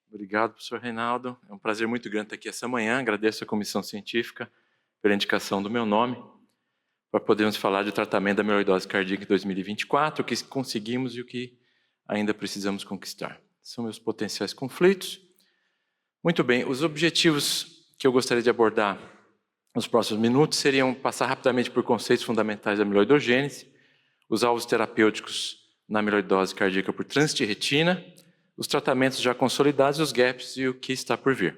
Obrigado, professor Reinaldo. É um prazer muito grande estar aqui essa manhã. Agradeço à comissão científica pela indicação do meu nome para podermos falar do tratamento da amiloidose cardíaca em 2024, o que conseguimos e o que ainda precisamos conquistar. São meus potenciais conflitos. Muito bem, os objetivos que eu gostaria de abordar nos próximos minutos seriam passar rapidamente por conceitos fundamentais da amiloidogênese, os alvos terapêuticos na amiloidose cardíaca por trânsito de retina, os tratamentos já consolidados, os gaps e o que está por vir.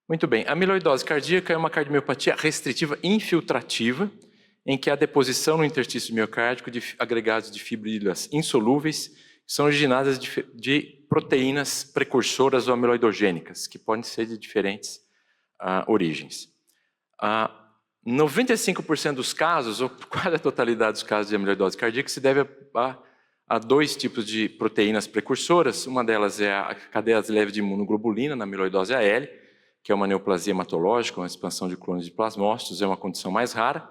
Muito bem, a amiloidose cardíaca é uma cardiomiopatia restritiva infiltrativa, em que há deposição no interstício miocárdico de agregados de fibrilas insolúveis, que são originadas de proteínas precursoras ou amiloidogênicas, que podem ser de diferentes origens. 95% dos casos, ou quase a totalidade dos casos de amiloidose cardíaca, se deve a dois tipos de proteínas precursoras. Uma delas é a cadeia leve de imunoglobulina, na amiloidose AL, que é uma neoplasia hematológica, uma expansão de clones de plasmócitos, é uma condição mais rara.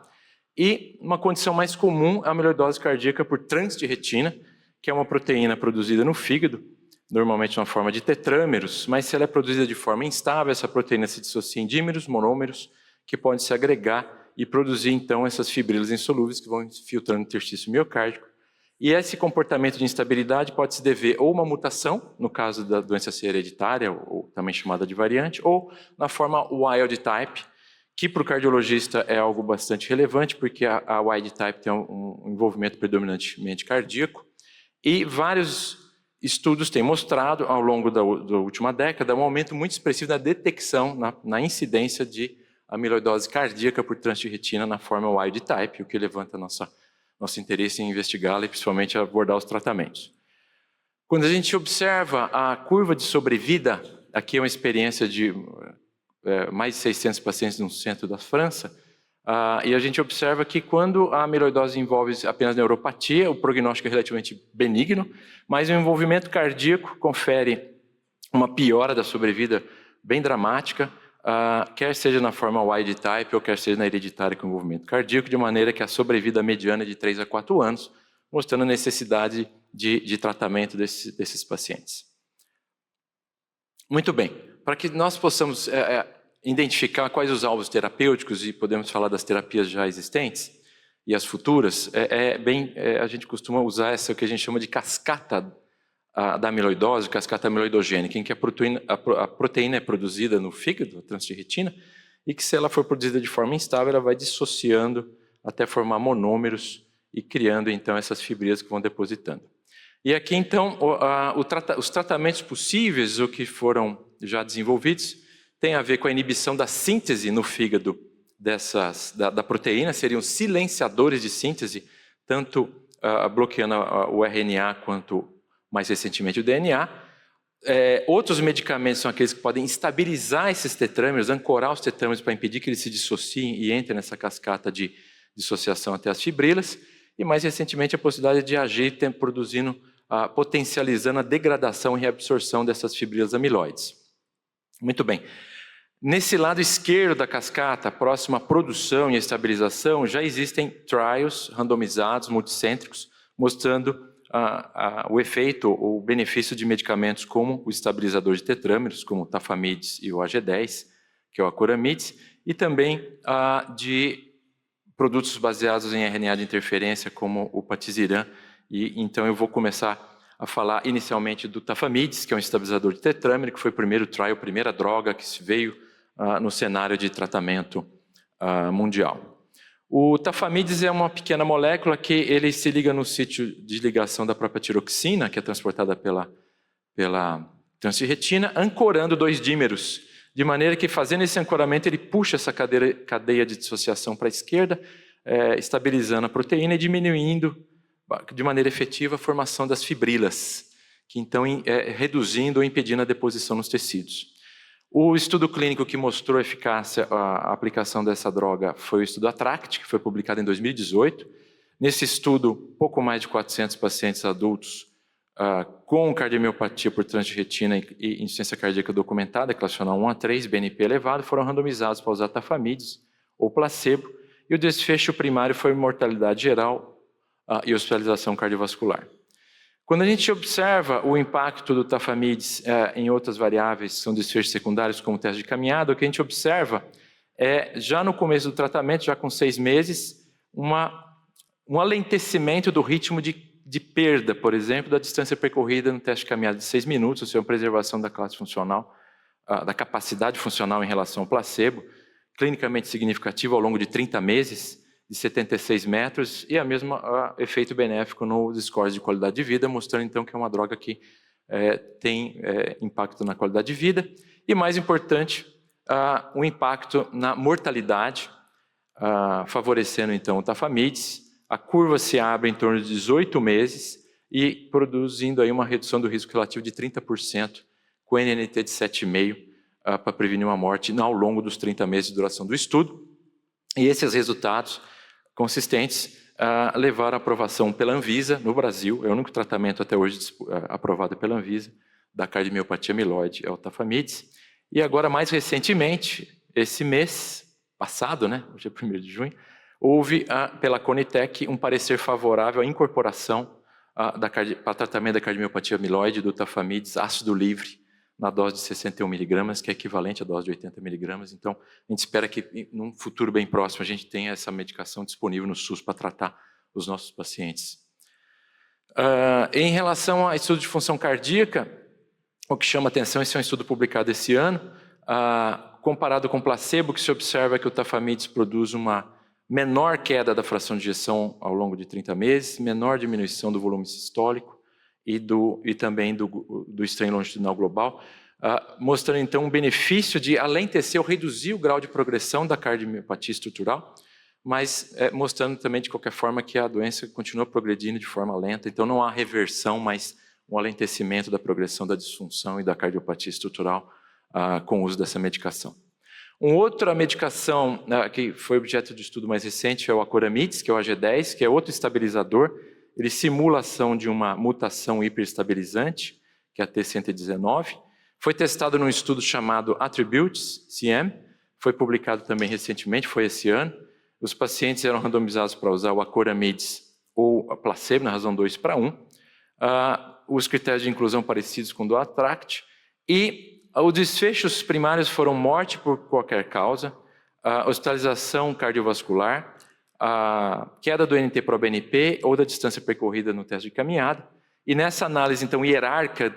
E uma condição mais comum é a amiloidose cardíaca por trânsito de retina, que é uma proteína produzida no fígado, normalmente na forma de tetrâmeros, mas se ela é produzida de forma instável, essa proteína se dissocia em dímeros, monômeros, que podem se agregar e produzir, então, essas fibrilas insolúveis que vão infiltrando o interstício miocárdico. E esse comportamento de instabilidade pode se dever ou uma mutação, no caso da doença ser hereditária, ou também chamada de variante, ou na forma wild type, que para o cardiologista é algo bastante relevante, porque a wild type tem um envolvimento predominantemente cardíaco, e vários estudos têm mostrado, ao longo da última década, um aumento muito expressivo da detecção, na incidência de amiloidose cardíaca por trânsito de retina na forma wild type, o que levanta nosso interesse em investigá-la e principalmente abordar os tratamentos. Quando a gente observa a curva de sobrevida, aqui é uma experiência de mais de 600 pacientes no centro da França, e a gente observa que quando a amiloidose envolve apenas neuropatia, o prognóstico é relativamente benigno, mas o envolvimento cardíaco confere uma piora da sobrevida bem dramática, quer seja na forma wild type ou quer seja na hereditária com envolvimento cardíaco, de maneira que a sobrevida mediana é de 3 a 4 anos, mostrando a necessidade de tratamento desses pacientes. Muito bem, para que nós possamos identificar quais os alvos terapêuticos e podemos falar das terapias já existentes e as futuras, a gente costuma usar essa que a gente chama de cascata da amiloidose, cascata amiloidogênica, em que a proteína é produzida no fígado, a trânsito de retina, e que se ela for produzida de forma instável, ela vai dissociando até formar monômeros e criando então essas fibrilas que vão depositando. E aqui então os tratamentos possíveis, o que foram já desenvolvidos, tem a ver com a inibição da síntese no fígado da proteína, seriam silenciadores de síntese, tanto bloqueando o RNA quanto mais recentemente o DNA. Outros medicamentos são aqueles que podem estabilizar esses tetrâmeros, ancorar os tetrâmeros para impedir que eles se dissociem e entrem nessa cascata de dissociação até as fibrilas. E mais recentemente a possibilidade de agir potencializando a degradação e reabsorção dessas fibrilas amiloides. Muito bem. Nesse lado esquerdo da cascata, próximo à produção e estabilização, já existem trials randomizados, multicêntricos, mostrando o efeito ou o benefício de medicamentos como o estabilizador de tetrâmeros, como o tafamides e o AG10, que é o acuramides, e também de produtos baseados em RNA de interferência, como o patiziran. E então eu vou começar a falar inicialmente do tafamides, que é um estabilizador de tetrâmero, que foi o primeiro trial, a primeira droga que se veio no cenário de tratamento mundial. O tafamides é uma pequena molécula que ele se liga no sítio de ligação da própria tiroxina, que é transportada pela trânsito de retina, ancorando 2 dímeros, de maneira que fazendo esse ancoramento ele puxa essa cadeia de dissociação para a esquerda, estabilizando a proteína e diminuindo de maneira efetiva a formação das fibrilas, que então reduzindo ou impedindo a deposição nos tecidos. O estudo clínico que mostrou a eficácia, a aplicação dessa droga, foi o estudo ATTRACT, que foi publicado em 2018. Nesse estudo, pouco mais de 400 pacientes adultos com cardiomiopatia por trânsito de retina e insuficiência cardíaca documentada, classificação 1 a 3, BNP elevado, foram randomizados para usar tafamides ou placebo, e o desfecho primário foi mortalidade geral e hospitalização cardiovascular. Quando a gente observa o impacto do tafamides em outras variáveis, que são desfechos secundários, como o teste de caminhada, o que a gente observa é, já no começo do tratamento, já com 6 meses, um alentecimento do ritmo de perda, por exemplo, da distância percorrida no teste de caminhada de 6 minutos, ou seja, uma preservação da classe funcional, da capacidade funcional em relação ao placebo, clinicamente significativo ao longo de 30 meses, de 76 metros, e a mesma efeito benéfico nos scores de qualidade de vida, mostrando então que é uma droga que tem impacto na qualidade de vida, e mais importante, o impacto na mortalidade, favorecendo então o tafamides. A curva se abre em torno de 18 meses e produzindo aí uma redução do risco relativo de 30%, com NNT de 7,5 para prevenir uma morte ao longo dos 30 meses de duração do estudo. E esses resultados consistentes levaram à aprovação pela Anvisa no Brasil, é o único tratamento até hoje aprovado pela Anvisa da cardiomiopatia amiloide, é o tafamides. E agora, mais recentemente, esse mês passado, né, hoje é 1º de junho, houve pela Conitec um parecer favorável à incorporação para tratamento da cardiomiopatia amiloide do tafamides ácido livre na dose de 61 miligramas, que é equivalente à dose de 80 miligramas. Então, a gente espera que, num futuro bem próximo, a gente tenha essa medicação disponível no SUS para tratar os nossos pacientes. Em relação a estudo de função cardíaca, o que chama atenção, esse é um estudo publicado esse ano, comparado com placebo, que se observa que o tafamides produz uma menor queda da fração de ejeção ao longo de 30 meses, menor diminuição do volume sistólico, e também do strain longitudinal global, mostrando então um benefício de alentecer ou reduzir o grau de progressão da cardiomiopatia estrutural, mas mostrando também de qualquer forma que a doença continua progredindo de forma lenta, então não há reversão, mas um alentecimento da progressão da disfunção e da cardiopatia estrutural com o uso dessa medicação. Uma outra medicação que foi objeto de estudo mais recente é o acoramidis, que é o AG10, que é outro estabilizador. Ele simula a ação de uma mutação hiperestabilizante, que é a T119. Foi testado num estudo chamado Attributes-CM, foi publicado também recentemente, foi esse ano. Os pacientes eram randomizados para usar o acoramidis ou a placebo, na razão 2:1. Os critérios de inclusão parecidos com o do ATTRACT. E os desfechos primários foram morte por qualquer causa, hospitalização cardiovascular, a queda do NT-proBNP ou da distância percorrida no teste de caminhada. E nessa análise, então, hierárquica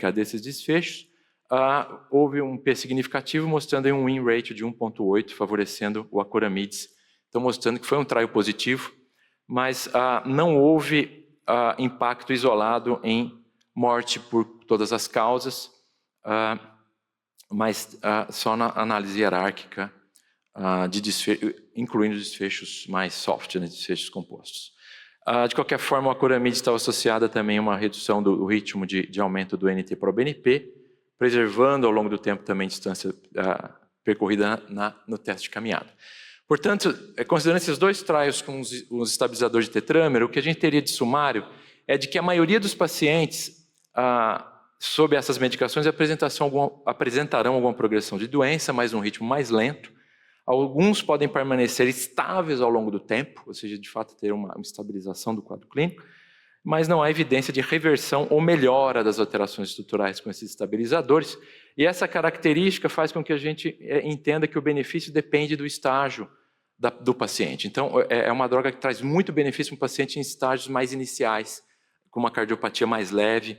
desses desfechos, houve um P significativo, mostrando aí um win rate de 1,8, favorecendo o acoramidis. Então, mostrando que foi um trial positivo, mas não houve impacto isolado em morte por todas as causas, mas só na análise hierárquica, incluindo desfechos mais soft, né, desfechos compostos. De qualquer forma, o acoramidis estava associada também a uma redução do ritmo de aumento do NT-proBNP, preservando ao longo do tempo também distância percorrida no teste de caminhada. Portanto, considerando esses dois trials com os estabilizadores de tetramero, o que a gente teria de sumário é de que a maioria dos pacientes sob essas medicações apresentarão alguma progressão de doença, mas um ritmo mais lento. Alguns podem permanecer estáveis ao longo do tempo, ou seja, de fato ter uma estabilização do quadro clínico, mas não há evidência de reversão ou melhora das alterações estruturais com esses estabilizadores. E essa característica faz com que a gente entenda que o benefício depende do estágio do paciente. Então, é uma droga que traz muito benefício para um paciente em estágios mais iniciais, com uma cardiopatia mais leve,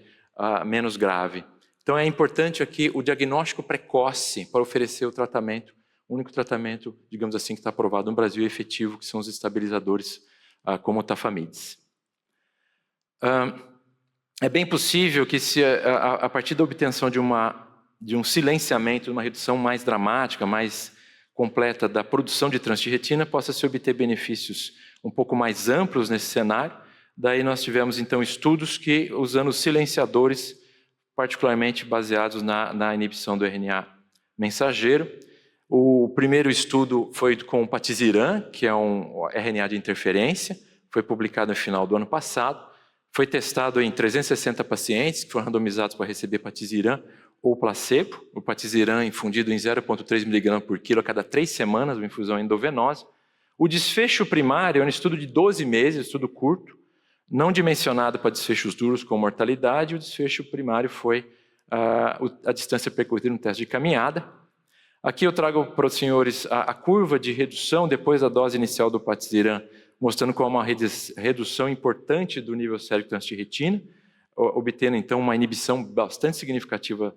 menos grave. Então, é importante aqui o diagnóstico precoce para oferecer o tratamento, o único tratamento, digamos assim, que está aprovado no Brasil e efetivo, que são os estabilizadores como o tafamides. É bem possível que, se a partir da obtenção de um silenciamento, de uma redução mais dramática, mais completa da produção de trânsito de retina, possa se obter benefícios um pouco mais amplos nesse cenário. Daí nós tivemos, então, estudos que, usando silenciadores, particularmente baseados na inibição do RNA mensageiro. O primeiro estudo foi com o Patiziran, que é um RNA de interferência, foi publicado no final do ano passado. Foi testado em 360 pacientes que foram randomizados para receber Patiziran ou placebo. O Patiziran infundido em 0,3 mg por quilo a cada 3 semanas, uma infusão endovenosa. O desfecho primário é um estudo de 12 meses, estudo curto, não dimensionado para desfechos duros com mortalidade, o desfecho primário foi a distância percorrida no teste de caminhada. Aqui eu trago para os senhores a curva de redução depois da dose inicial do patisiran, mostrando como uma redução importante do nível sérico transtirretina, obtendo então uma inibição bastante significativa,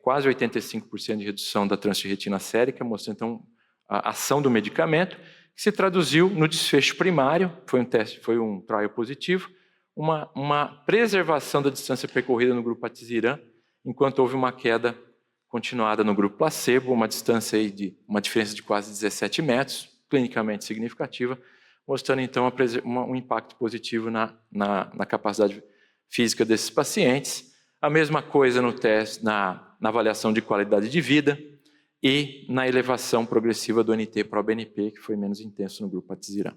quase 85% de redução da transtirretina sérica, mostrando então a ação do medicamento, que se traduziu no desfecho primário, foi um trial positivo, uma preservação da distância percorrida no grupo patisiran, enquanto houve uma queda continuada no grupo placebo, uma diferença de quase 17 metros, clinicamente significativa, mostrando então um impacto positivo na capacidade física desses pacientes. A mesma coisa no teste, na avaliação de qualidade de vida e na elevação progressiva do NT-proBNP, que foi menos intenso no grupo patisiran.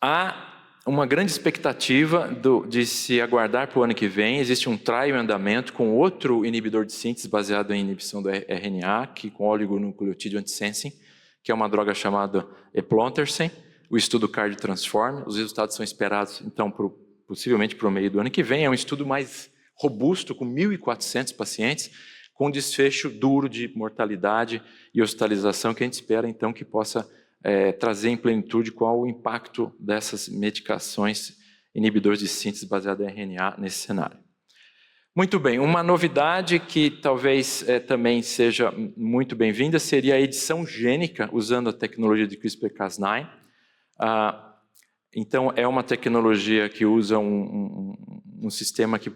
Há uma grande expectativa de se aguardar para o ano que vem. Existe um trial em andamento com outro inibidor de síntese baseado em inibição do RNA, com oligonucleotídeo antisensin, que é uma droga chamada eplontersen, o estudo CardioTransform. Os resultados são esperados, então, possivelmente para o meio do ano que vem. É um estudo mais robusto, com 1.400 pacientes, com desfecho duro de mortalidade e hospitalização, que a gente espera, então, que possa trazer em plenitude qual o impacto dessas medicações inibidores de síntese baseada em RNA nesse cenário. Muito bem, uma novidade que talvez também seja muito bem-vinda seria a edição gênica usando a tecnologia de CRISPR-Cas9. Então, é uma tecnologia que usa um sistema que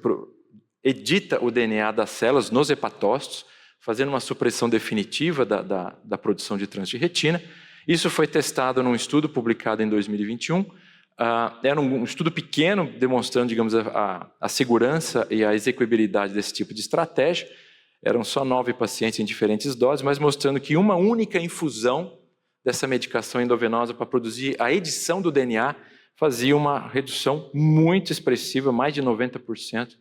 edita o DNA das células nos hepatócitos, fazendo uma supressão definitiva da produção de transtirretina. Isso foi testado num estudo publicado em 2021. Era um estudo pequeno, demonstrando, digamos, a segurança e a execuibilidade desse tipo de estratégia. Eram só 9 pacientes em diferentes doses, mas mostrando que uma única infusão dessa medicação endovenosa para produzir a edição do DNA fazia uma redução muito expressiva, mais de 90%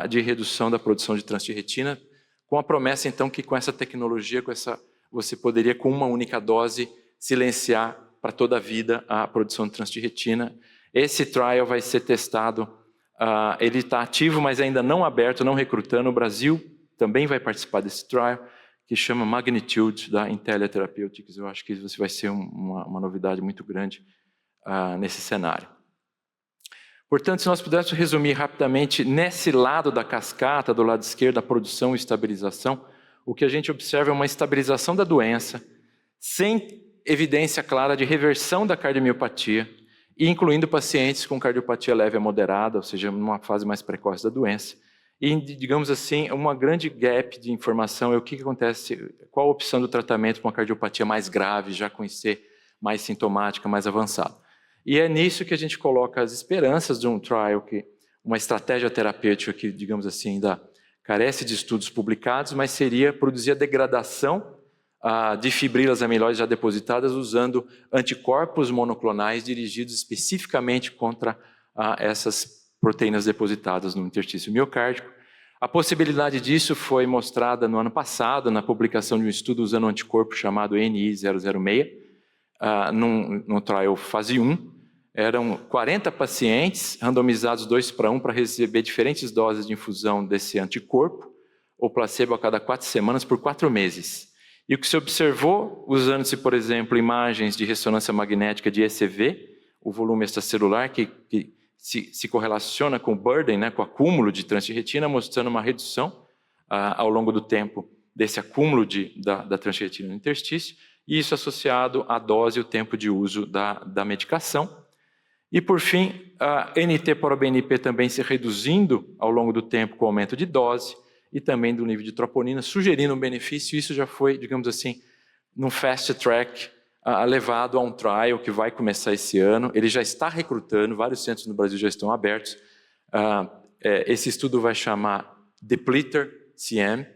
de redução da produção de transtirretina, com a promessa, então, que com essa tecnologia, você poderia, com uma única dose, silenciar para toda a vida a produção de transtirretina. Esse trial vai ser testado, ele está ativo, mas ainda não aberto, não recrutando. O Brasil também vai participar desse trial, que chama Magnitude, da Intellia Therapeutics. Eu acho que isso vai ser uma novidade muito grande nesse cenário. Portanto, se nós pudéssemos resumir rapidamente, nesse lado da cascata, do lado esquerdo, a produção e estabilização, o que a gente observa é uma estabilização da doença, sem evidência clara de reversão da cardiomiopatia, incluindo pacientes com cardiopatia leve a moderada, ou seja, numa fase mais precoce da doença. E, digamos assim, uma grande gap de informação é o que acontece, qual a opção do tratamento com a cardiopatia mais grave, já conhecer mais sintomática, mais avançada. E é nisso que a gente coloca as esperanças de um trial, uma estratégia terapêutica que, digamos assim, ainda carece de estudos publicados, mas seria produzir a degradação de fibrilas amiloides já depositadas usando anticorpos monoclonais dirigidos especificamente contra essas proteínas depositadas no interstício miocárdico. A possibilidade disso foi mostrada no ano passado na publicação de um estudo usando um anticorpo chamado NI006, no trial fase 1. Eram 40 pacientes randomizados 2:1 para receber diferentes doses de infusão desse anticorpo, ou placebo a cada 4 semanas por 4 meses. E o que se observou, usando-se, por exemplo, imagens de ressonância magnética de ECV, o volume extracelular, que se correlaciona com o burden, com o acúmulo de transtirretina, mostrando uma redução ao longo do tempo desse acúmulo da transtirretina no interstício, e isso associado à dose e o tempo de uso da medicação. E, por fim, a NT-proBNP também se reduzindo ao longo do tempo com o aumento de dose, e também do nível de troponina, sugerindo um benefício. Isso já foi, digamos assim, num fast track, levado a um trial que vai começar esse ano. Ele já está recrutando, vários centros no Brasil já estão abertos. Esse estudo vai chamar Depleter-CM,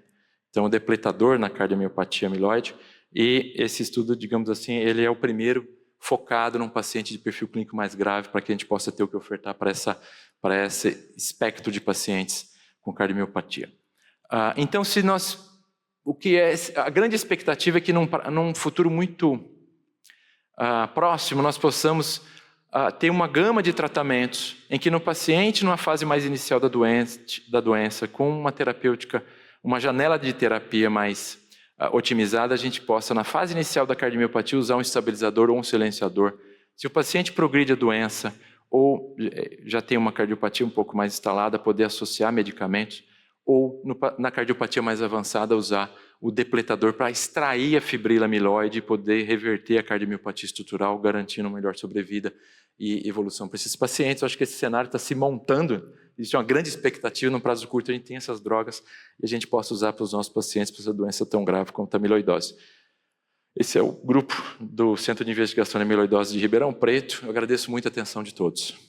então o depletador na cardiomiopatia amiloide, e esse estudo, digamos assim, ele é o primeiro focado num paciente de perfil clínico mais grave, para que a gente possa ter o que ofertar para esse espectro de pacientes com cardiomiopatia. Então, a grande expectativa é que num futuro muito próximo nós possamos ter uma gama de tratamentos em que no paciente, numa fase mais inicial da doença, com uma terapêutica, uma janela de terapia mais otimizada, a gente possa, na fase inicial da cardiomiopatia, usar um estabilizador ou um silenciador. Se o paciente progride a doença ou já tem uma cardiopatia um pouco mais instalada, poder associar medicamentos, ou na cardiopatia mais avançada, usar o depletador para extrair a fibrila amiloide e poder reverter a cardiomiopatia estrutural, garantindo uma melhor sobrevida e evolução para esses pacientes. Eu acho que esse cenário está se montando, existe uma grande expectativa, no prazo curto a gente tem essas drogas e a gente possa usar para os nossos pacientes para essa doença tão grave como a amiloidose. Esse é o grupo do Centro de Investigação em Amiloidose de Ribeirão Preto. Eu agradeço muito a atenção de todos.